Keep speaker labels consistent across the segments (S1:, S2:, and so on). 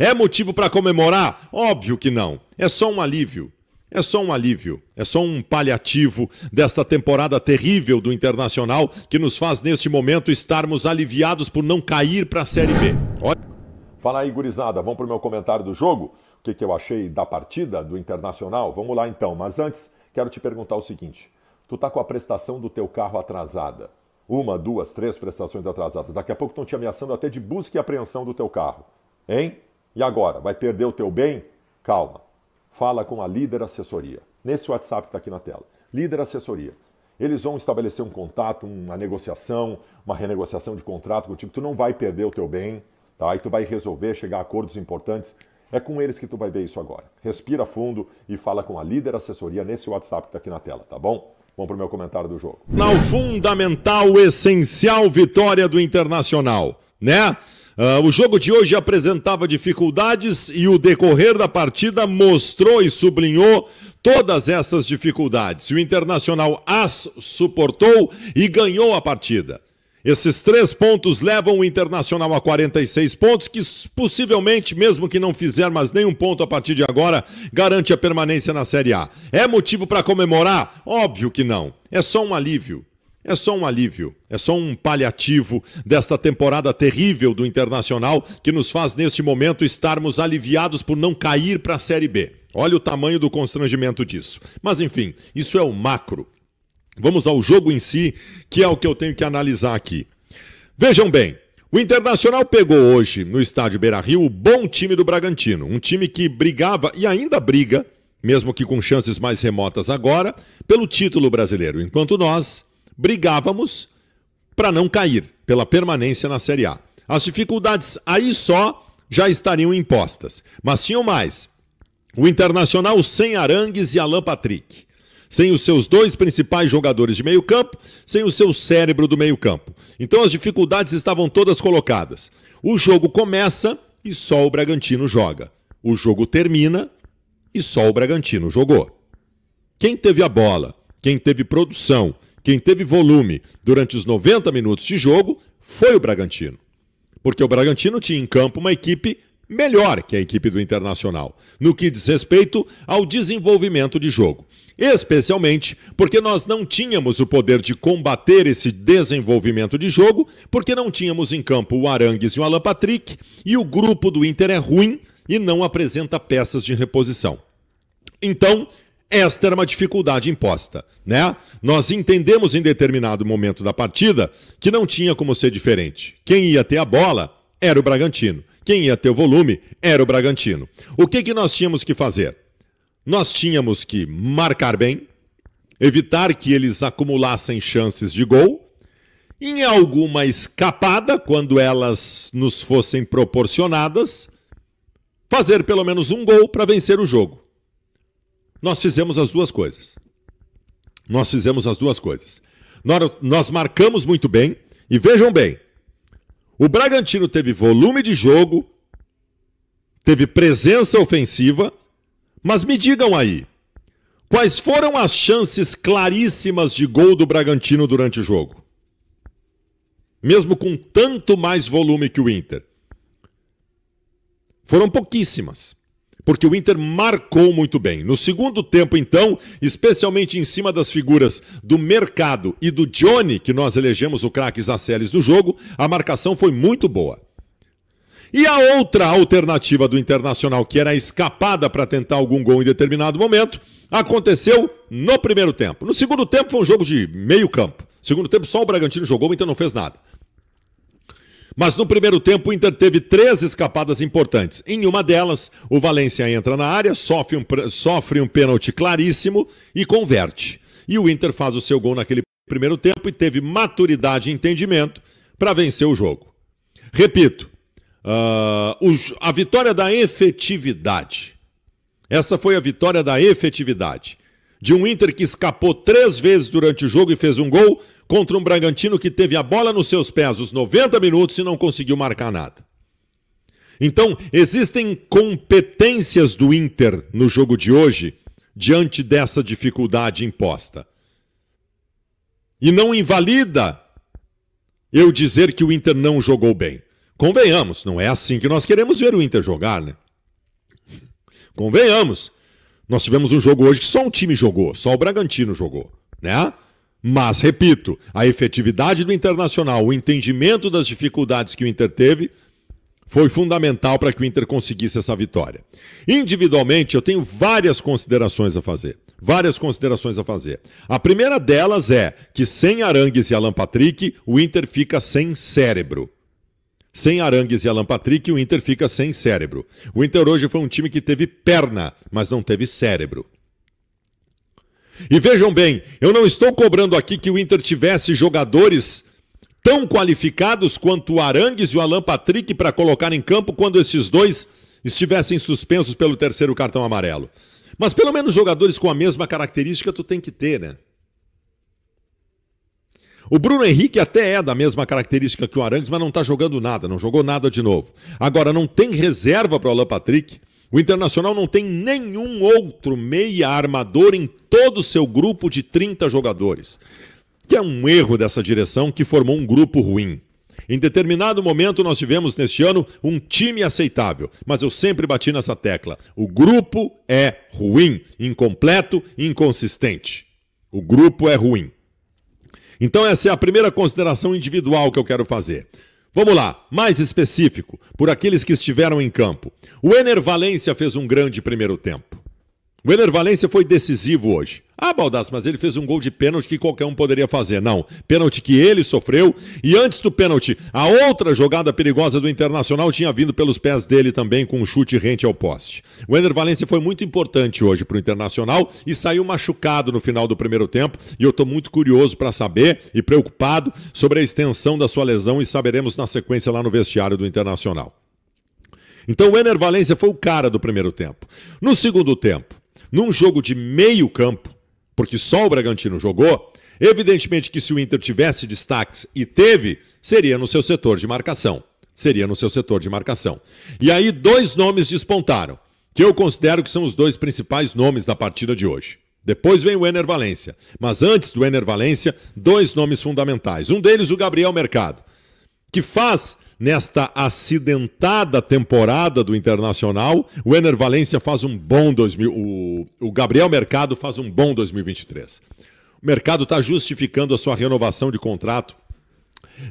S1: É motivo para comemorar? Óbvio que não. É só um alívio. É só um alívio. É só um paliativo desta temporada terrível do Internacional que nos faz, neste momento, estarmos aliviados por não cair para a Série B. Fala aí, gurizada. Vamos para o meu comentário do jogo? O que eu achei da partida do Internacional? Vamos lá, então. Mas antes, quero te perguntar o seguinte. Tu tá com a prestação do teu carro atrasada. 1, 2, 3 prestações atrasadas. Daqui a pouco estão te ameaçando até de busca e apreensão do teu carro. Hein? E agora? Vai perder o teu bem? Calma. Fala com a Líder Assessoria. Nesse WhatsApp que está aqui na tela. Líder Assessoria. Eles vão estabelecer um contato, uma negociação, uma renegociação de contrato contigo. Tu não vai perder o teu bem, tá? E tu vai resolver, chegar a acordos importantes. É com eles que tu vai ver isso agora. Respira fundo e fala com a Líder Assessoria nesse WhatsApp que está aqui na tela, tá bom? Vamos para o meu comentário do jogo. Na fundamental, essencial vitória do Internacional, né? O jogo de hoje apresentava dificuldades e o decorrer da partida mostrou e sublinhou todas essas dificuldades. O Internacional as suportou e ganhou a partida. Esses 3 pontos levam o Internacional a 46 pontos, que possivelmente, mesmo que não fizer mais nenhum ponto a partir de agora, garante a permanência na Série A. É motivo para comemorar? Óbvio que não. É só um alívio. É só um alívio. É só um paliativo desta temporada terrível do Internacional que nos faz, neste momento, estarmos aliviados por não cair para a Série B. Olha o tamanho do constrangimento disso. Mas, enfim, isso é o macro. Vamos ao jogo em si, que é o que eu tenho que analisar aqui. Vejam bem, o Internacional pegou hoje no estádio Beira-Rio o bom time do Bragantino. Um time que brigava e ainda briga, mesmo que com chances mais remotas agora, pelo título brasileiro. Enquanto nós brigávamos para não cair, pela permanência na Série A. As dificuldades aí só já estariam impostas. Mas tinham mais. O Internacional sem Arangues e Alan Patrick. Sem os seus 2 principais jogadores de meio campo, sem o seu cérebro do meio campo. Então as dificuldades estavam todas colocadas. O jogo começa e só o Bragantino joga. O jogo termina e só o Bragantino jogou. Quem teve a bola, quem teve produção, quem teve volume durante os 90 minutos de jogo foi o Bragantino. Porque o Bragantino tinha em campo uma equipe melhor que a equipe do Internacional, no que diz respeito ao desenvolvimento de jogo. Especialmente porque nós não tínhamos o poder de combater esse desenvolvimento de jogo, porque não tínhamos em campo o Arangues e o Alan Patrick, e o grupo do Inter é ruim e não apresenta peças de reposição. Então, esta era uma dificuldade imposta, né? Nós entendemos em determinado momento da partida que não tinha como ser diferente. Quem ia ter a bola era o Bragantino. Quem ia ter o volume era o Bragantino. O que nós tínhamos que fazer? Nós tínhamos que marcar bem, evitar que eles acumulassem chances de gol, em alguma escapada, quando elas nos fossem proporcionadas, fazer pelo menos um gol para vencer o jogo. Nós fizemos as duas coisas. Nós marcamos muito bem, e vejam bem, o Bragantino teve volume de jogo, teve presença ofensiva, mas me digam aí, quais foram as chances claríssimas de gol do Bragantino durante o jogo? Mesmo com tanto mais volume que o Inter. Foram pouquíssimas, porque o Inter marcou muito bem. No segundo tempo, então, especialmente em cima das figuras do Mercado e do Johnny, que nós elegemos o craque Zacelles do jogo, a marcação foi muito boa. E a outra alternativa do Internacional, que era a escapada para tentar algum gol em determinado momento, aconteceu no primeiro tempo. No segundo tempo foi um jogo de meio campo. No segundo tempo só o Bragantino jogou, o Inter não fez nada. Mas no primeiro tempo o Inter teve 3 escapadas importantes. Em uma delas, o Valência entra na área, sofre um pênalti claríssimo e converte. E o Inter faz o seu gol naquele primeiro tempo e teve maturidade e entendimento para vencer o jogo. Repito, a vitória da efetividade. Essa foi a vitória da efetividade. De um Inter que escapou 3 vezes durante o jogo e fez um gol, contra um Bragantino que teve a bola nos seus pés os 90 minutos e não conseguiu marcar nada. Então, existem competências do Inter no jogo de hoje diante dessa dificuldade imposta. E não invalida eu dizer que o Inter não jogou bem. Convenhamos, não é assim que nós queremos ver o Inter jogar, né? Convenhamos. Nós tivemos um jogo hoje que só um time jogou, só o Bragantino jogou, né? Mas, repito, a efetividade do Internacional, o entendimento das dificuldades que o Inter teve, foi fundamental para que o Inter conseguisse essa vitória. Individualmente, eu tenho várias considerações a fazer. A primeira delas é que sem Arangues e Alan Patrick, o Inter fica sem cérebro. Sem Arangues e Alan Patrick, o Inter fica sem cérebro. O Inter hoje foi um time que teve perna, mas não teve cérebro. E vejam bem, eu não estou cobrando aqui que o Inter tivesse jogadores tão qualificados quanto o Arangues e o Alan Patrick para colocar em campo quando esses dois estivessem suspensos pelo terceiro cartão amarelo. Mas pelo menos jogadores com a mesma característica tu tem que ter, né? O Bruno Henrique até é da mesma característica que o Arangues, mas não está jogando nada, não jogou nada de novo. Agora, não tem reserva para o Alan Patrick. O Internacional não tem nenhum outro meia armador em todo o seu grupo de 30 jogadores. Que é um erro dessa direção que formou um grupo ruim. Em determinado momento nós tivemos neste ano um time aceitável, mas eu sempre bati nessa tecla. O grupo é ruim, incompleto e inconsistente. O grupo é ruim. Então essa é a primeira consideração individual que eu quero fazer. Vamos lá, mais específico, por aqueles que estiveram em campo. O Ener Valencia fez um grande primeiro tempo. O Ener Valencia foi decisivo hoje. Ah, Baldassi, mas ele fez um gol de pênalti que qualquer um poderia fazer. Não, pênalti que ele sofreu. E antes do pênalti, a outra jogada perigosa do Internacional tinha vindo pelos pés dele também com um chute rente ao poste. O Ener Valencia foi muito importante hoje para o Internacional e saiu machucado no final do primeiro tempo. E eu estou muito curioso para saber e preocupado sobre a extensão da sua lesão e saberemos na sequência lá no vestiário do Internacional. Então o Ener Valencia foi o cara do primeiro tempo. No segundo tempo, num jogo de meio campo, porque só o Bragantino jogou, evidentemente que se o Inter tivesse destaques, e teve, seria no seu setor de marcação. E aí dois nomes despontaram, que eu considero que são os dois principais nomes da partida de hoje. Depois vem o Ener Valencia, mas antes do Ener Valencia, dois nomes fundamentais. Um deles, o Gabriel Mercado, que faz... Nesta acidentada temporada do Internacional, o Ener Valencia faz um bom o Gabriel Mercado faz um bom 2023. O Mercado está justificando a sua renovação de contrato,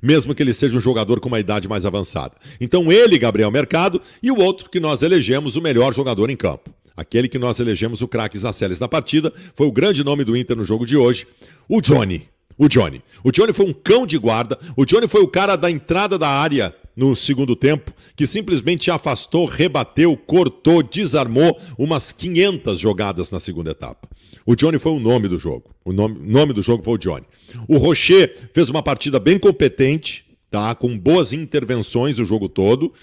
S1: mesmo que ele seja um jogador com uma idade mais avançada. Então ele, Gabriel Mercado, e o outro que nós elegemos o melhor jogador em campo. Aquele que nós elegemos o craque Zacelles na partida, foi o grande nome do Inter no jogo de hoje, o Johnny. O Johnny foi um cão de guarda. O Johnny foi o cara da entrada da área no segundo tempo, que simplesmente afastou, rebateu, cortou, desarmou umas 500 jogadas na segunda etapa. O Johnny foi o nome do jogo. O nome do jogo foi o Johnny. O Rocher fez uma partida bem competente, tá? Com boas intervenções o jogo todo.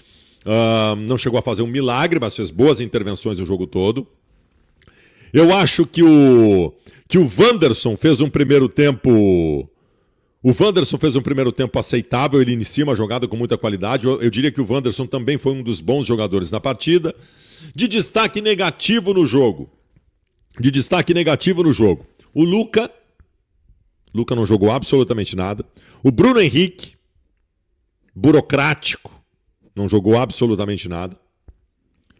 S1: Não chegou a fazer um milagre, mas fez boas intervenções o jogo todo. Eu acho que o Wanderson fez um primeiro tempo... O Wanderson fez um primeiro tempo aceitável, ele inicia uma jogada com muita qualidade. Eu diria que o Wanderson também foi um dos bons jogadores na partida. De destaque negativo no jogo. O Luca não jogou absolutamente nada. O Bruno Henrique, burocrático, não jogou absolutamente nada.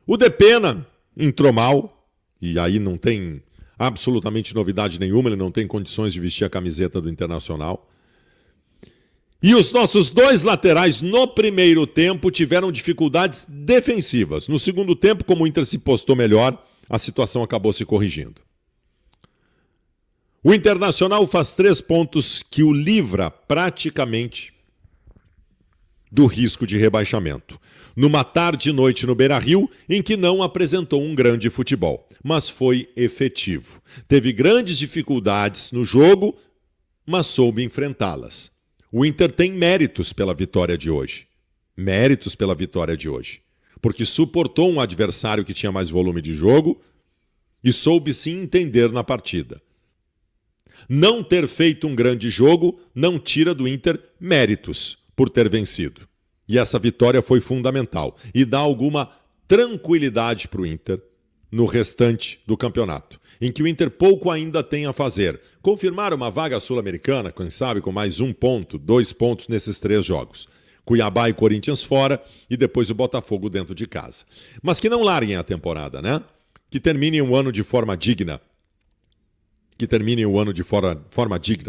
S1: O Depena entrou mal, e aí não tem absolutamente novidade nenhuma, ele não tem condições de vestir a camiseta do Internacional. E os nossos dois laterais no primeiro tempo tiveram dificuldades defensivas. No segundo tempo, como o Inter se postou melhor, a situação acabou se corrigindo. O Internacional faz 3 pontos que o livra praticamente do risco de rebaixamento. Numa tarde e noite no Beira-Rio, em que não apresentou um grande futebol, mas foi efetivo. Teve grandes dificuldades no jogo, mas soube enfrentá-las. O Inter tem méritos pela vitória de hoje. Porque suportou um adversário que tinha mais volume de jogo e soube se entender na partida. Não ter feito um grande jogo não tira do Inter méritos por ter vencido. E essa vitória foi fundamental e dá alguma tranquilidade para o Inter no restante do campeonato, em que o Inter pouco ainda tem a fazer. Confirmar uma vaga sul-americana, quem sabe com mais 1 ponto, 2 pontos nesses 3 jogos. Cuiabá e Corinthians fora e depois o Botafogo dentro de casa. Mas que não larguem a temporada, né? Que terminem o ano de forma digna.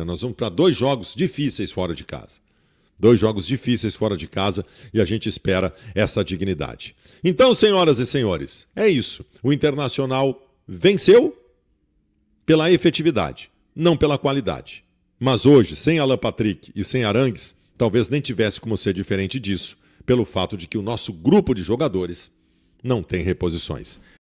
S1: Nós vamos para 2 jogos difíceis fora de casa. 2 jogos difíceis fora de casa e a gente espera essa dignidade. Então, senhoras e senhores, é isso. O Internacional venceu pela efetividade, não pela qualidade. Mas hoje, sem Alan Patrick e sem Arangues, talvez nem tivesse como ser diferente disso, pelo fato de que o nosso grupo de jogadores não tem reposições.